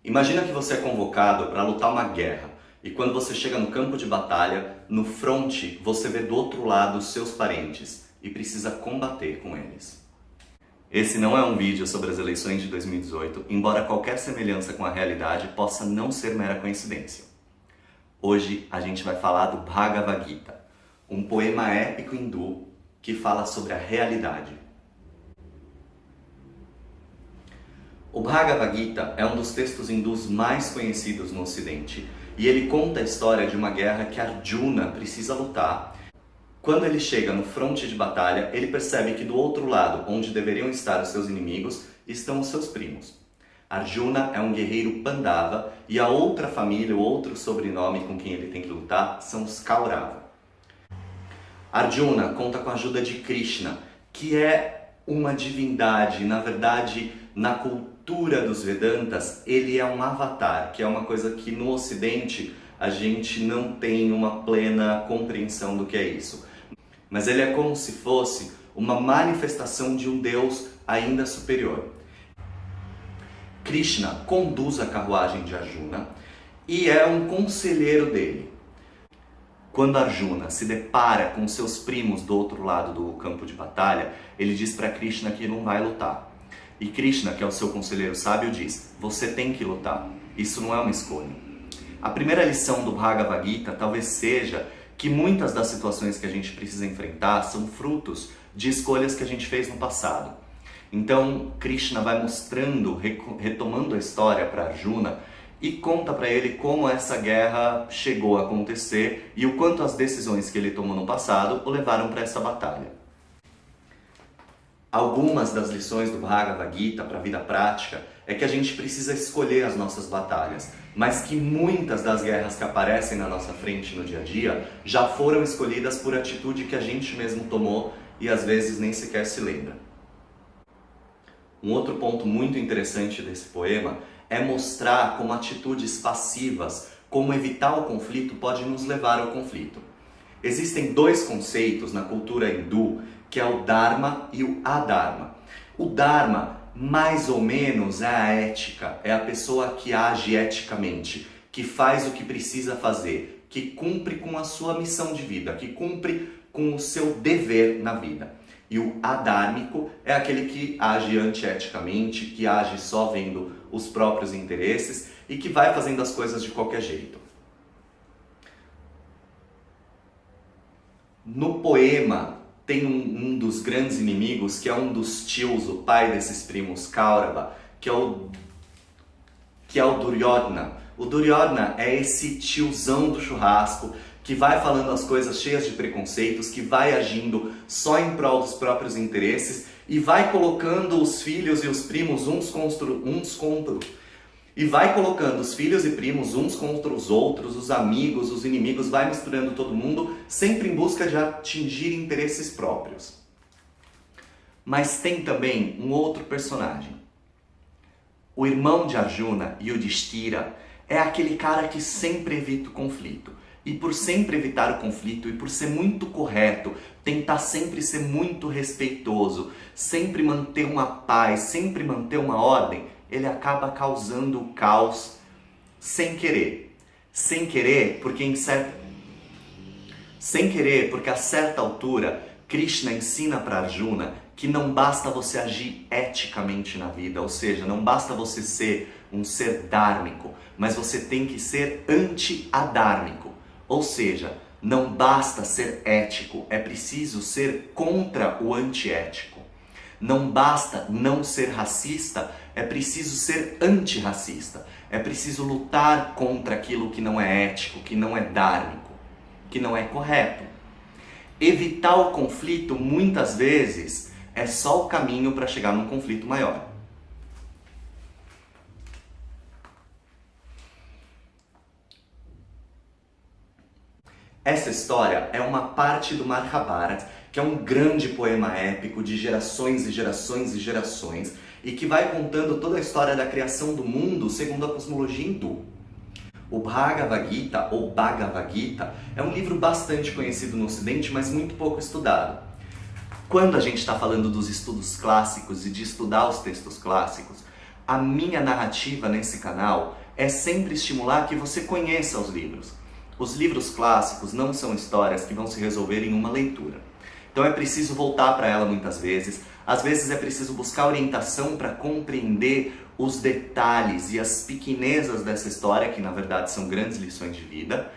Imagina que você é convocado para lutar uma guerra e quando você chega no campo de batalha, no fronte, você vê do outro lado os seus parentes e precisa combater com eles. Esse não é um vídeo sobre as eleições de 2018, embora qualquer semelhança com a realidade possa não ser mera coincidência. Hoje a gente vai falar do Bhagavad Gita, um poema épico hindu que fala sobre a realidade. O Bhagavad Gita é um dos textos hindus mais conhecidos no Ocidente e ele conta a história de uma guerra que Arjuna precisa lutar. Quando ele chega no fronte de batalha, ele percebe que do outro lado, onde deveriam estar os seus inimigos, estão os seus primos. Arjuna é um guerreiro Pandava e a outra família, o outro sobrenome com quem ele tem que lutar, são os Kaurava. Arjuna conta com a ajuda de Krishna, que é uma divindade. Na verdade, na cultura dos Vedantas, ele é um avatar, que é uma coisa que no Ocidente a gente não tem uma plena compreensão do que é isso. Mas ele é como se fosse uma manifestação de um Deus ainda superior. Krishna conduz a carruagem de Arjuna e é um conselheiro dele. Quando Arjuna se depara com seus primos do outro lado do campo de batalha, ele diz para Krishna que não vai lutar. E Krishna, que é o seu conselheiro sábio, diz: você tem que lutar, isso não é uma escolha. A primeira lição do Bhagavad Gita talvez seja que muitas das situações que a gente precisa enfrentar são frutos de escolhas que a gente fez no passado. Então, Krishna vai mostrando, retomando a história para Arjuna e conta para ele como essa guerra chegou a acontecer e o quanto as decisões que ele tomou no passado o levaram para essa batalha. Algumas das lições do Bhagavad Gita para a vida prática é que a gente precisa escolher as nossas batalhas, mas que muitas das guerras que aparecem na nossa frente no dia a dia já foram escolhidas por atitude que a gente mesmo tomou e às vezes nem sequer se lembra. Um outro ponto muito interessante desse poema é mostrar como atitudes passivas, como evitar o conflito, pode nos levar ao conflito. Existem dois conceitos na cultura hindu, que é o Dharma e o Adharma. O Dharma, mais ou menos, é a ética, é a pessoa que age eticamente, que faz o que precisa fazer, que cumpre com a sua missão de vida, que cumpre com o seu dever na vida. E o adármico é aquele que age antieticamente, que age só vendo os próprios interesses e que vai fazendo as coisas de qualquer jeito. No poema tem um dos grandes inimigos, que é um dos tios, o pai desses primos Kaurava, que é o Duryodhana. O Duryodhana é esse tiozão do churrasco, que vai falando as coisas cheias de preconceitos, que vai agindo só em prol dos próprios interesses e vai colocando os filhos e os primos e vai colocando os filhos e primos uns contra os outros, os amigos, os inimigos, vai misturando todo mundo, sempre em busca de atingir interesses próprios. Mas tem também um outro personagem. O irmão de Arjuna, Yudhishthira, é aquele cara que sempre evita o conflito. E por sempre evitar o conflito e por ser muito correto, tentar sempre ser muito respeitoso, sempre manter uma paz, sempre manter uma ordem, ele acaba causando o caos sem querer. Sem querer, porque a certa altura, Krishna ensina para Arjuna que não basta você agir eticamente na vida, ou seja, não basta você ser um ser dármico, mas você tem que ser anti-adármico. Ou seja, não basta ser ético, é preciso ser contra o antiético. Não basta não ser racista, é preciso ser antirracista. É preciso lutar contra aquilo que não é ético, que não é dármico, que não é correto. Evitar o conflito, muitas vezes, é só o caminho para chegar num conflito maior. Essa história é uma parte do Mahabharata, que é um grande poema épico de gerações e gerações e gerações, e que vai contando toda a história da criação do mundo segundo a cosmologia hindu. O Bhagavad Gita, ou Bhagavad Gita, é um livro bastante conhecido no Ocidente, mas muito pouco estudado. Quando a gente está falando dos estudos clássicos e de estudar os textos clássicos, A minha narrativa nesse canal é sempre estimular que você conheça os livros. Os livros clássicos não são histórias que vão se resolver em uma leitura. Então é preciso voltar para ela muitas vezes. Às vezes é preciso buscar orientação para compreender os detalhes e as pequenezas dessa história, que na verdade são grandes lições de vida.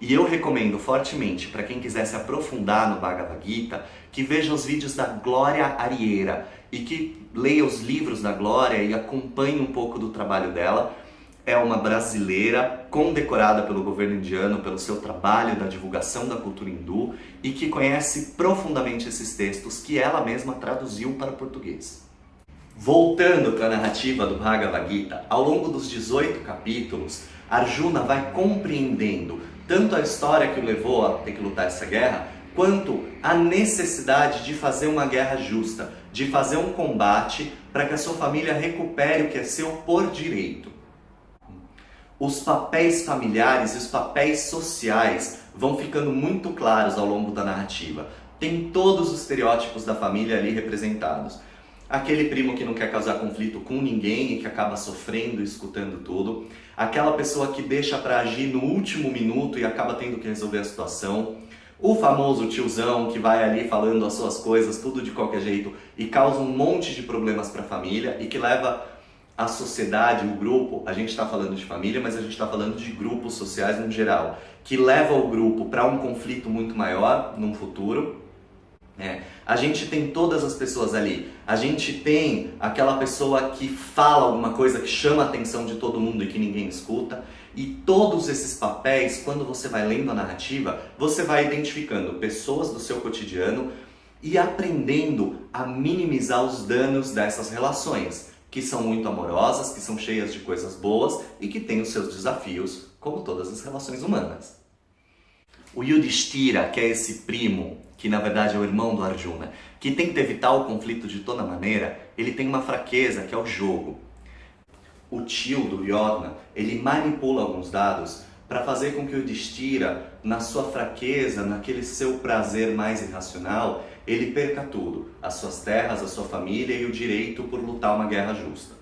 E eu recomendo fortemente, para quem quiser se aprofundar no Bhagavad Gita, que veja os vídeos da Glória Arieira e que leia os livros da Glória e acompanhe um pouco do trabalho dela. É uma brasileira condecorada pelo governo indiano pelo seu trabalho da divulgação da cultura hindu e que conhece profundamente esses textos que ela mesma traduziu para o português. Voltando para a narrativa do Bhagavad Gita, ao longo dos 18 capítulos, Arjuna vai compreendendo tanto a história que o levou a ter que lutar essa guerra, quanto a necessidade de fazer uma guerra justa, de fazer um combate para que a sua família recupere o que é seu por direito. Os papéis familiares e os papéis sociais vão ficando muito claros ao longo da narrativa. Tem todos os estereótipos da família ali representados. Aquele primo que não quer causar conflito com ninguém e que acaba sofrendo e escutando tudo. Aquela pessoa que deixa para agir no último minuto e acaba tendo que resolver a situação. O famoso tiozão que vai ali falando as suas coisas, tudo de qualquer jeito, e causa um monte de problemas para a família e que leva a sociedade, o grupo, a gente está falando de família, mas a gente está falando de grupos sociais no geral, que leva o grupo para um conflito muito maior num futuro. A gente tem todas as pessoas ali. A gente tem aquela pessoa que fala alguma coisa que chama a atenção de todo mundo e que ninguém escuta. E todos esses papéis, quando você vai lendo a narrativa, você vai identificando pessoas do seu cotidiano e aprendendo a minimizar os danos dessas relações, que são muito amorosas, que são cheias de coisas boas e que têm os seus desafios, como todas as relações humanas. O Yudhishthira, que é esse primo, que na verdade é o irmão do Arjuna, que tenta evitar o conflito de toda maneira, ele tem uma fraqueza que é o jogo. O tio do Duryodhana, ele manipula alguns dados para fazer com que o Yudhishthira, na sua fraqueza, naquele seu prazer mais irracional, ele perca tudo, as suas terras, a sua família e o direito por lutar uma guerra justa.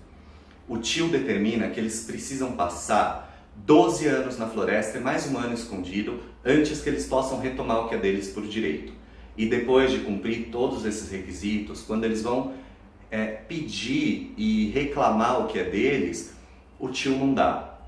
O tio determina que eles precisam passar 12 anos na floresta e mais um ano escondido antes que eles possam retomar o que é deles por direito. E depois de cumprir todos esses requisitos, quando eles vão pedir e reclamar o que é deles, o tio não dá.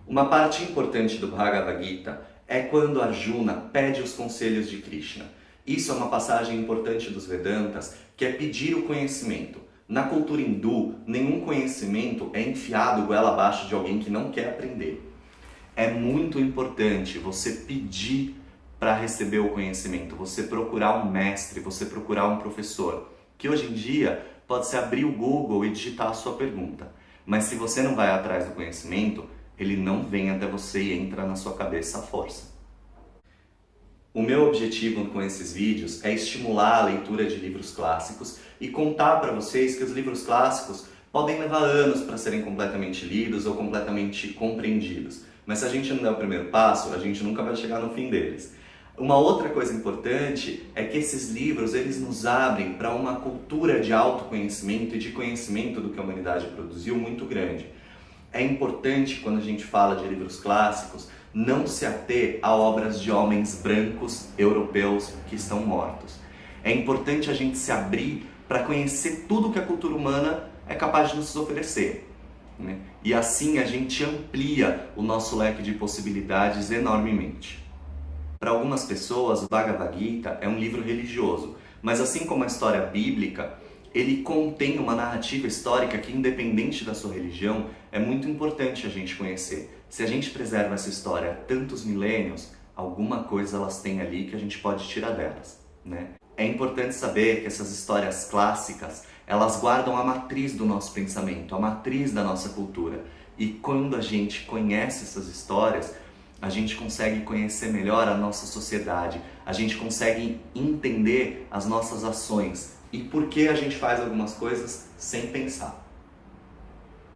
Uma parte importante do Bhagavad Gita é quando Arjuna pede os conselhos de Krishna. Isso é uma passagem importante dos Vedantas, que é pedir o conhecimento. Na cultura hindu, nenhum conhecimento é enfiado goela abaixo de alguém que não quer aprender. É muito importante você pedir para receber o conhecimento, você procurar um mestre, você procurar um professor, que hoje em dia pode ser abrir o Google e digitar a sua pergunta. Mas se você não vai atrás do conhecimento, ele não vem até você e entra na sua cabeça à força. O meu objetivo com esses vídeos é estimular a leitura de livros clássicos e contar para vocês que os livros clássicos podem levar anos para serem completamente lidos ou completamente compreendidos. Mas se a gente não der o primeiro passo, a gente nunca vai chegar no fim deles. Uma outra coisa importante é que esses livros eles nos abrem para uma cultura de autoconhecimento e de conhecimento do que a humanidade produziu muito grande. É importante, quando a gente fala de livros clássicos, não se ater a obras de homens brancos europeus que estão mortos. É importante a gente se abrir para conhecer tudo que a cultura humana é capaz de nos oferecer, né? E assim a gente amplia o nosso leque de possibilidades enormemente. Para algumas pessoas, o Bhagavad Gita é um livro religioso, mas assim como a história bíblica, ele contém uma narrativa histórica que, independente da sua religião, é muito importante a gente conhecer. Se a gente preserva essa história há tantos milênios, alguma coisa elas têm ali que a gente pode tirar delas, né? É importante saber que essas histórias clássicas, elas guardam a matriz do nosso pensamento, a matriz da nossa cultura. E quando a gente conhece essas histórias, a gente consegue conhecer melhor a nossa sociedade, a gente consegue entender as nossas ações e por que a gente faz algumas coisas sem pensar.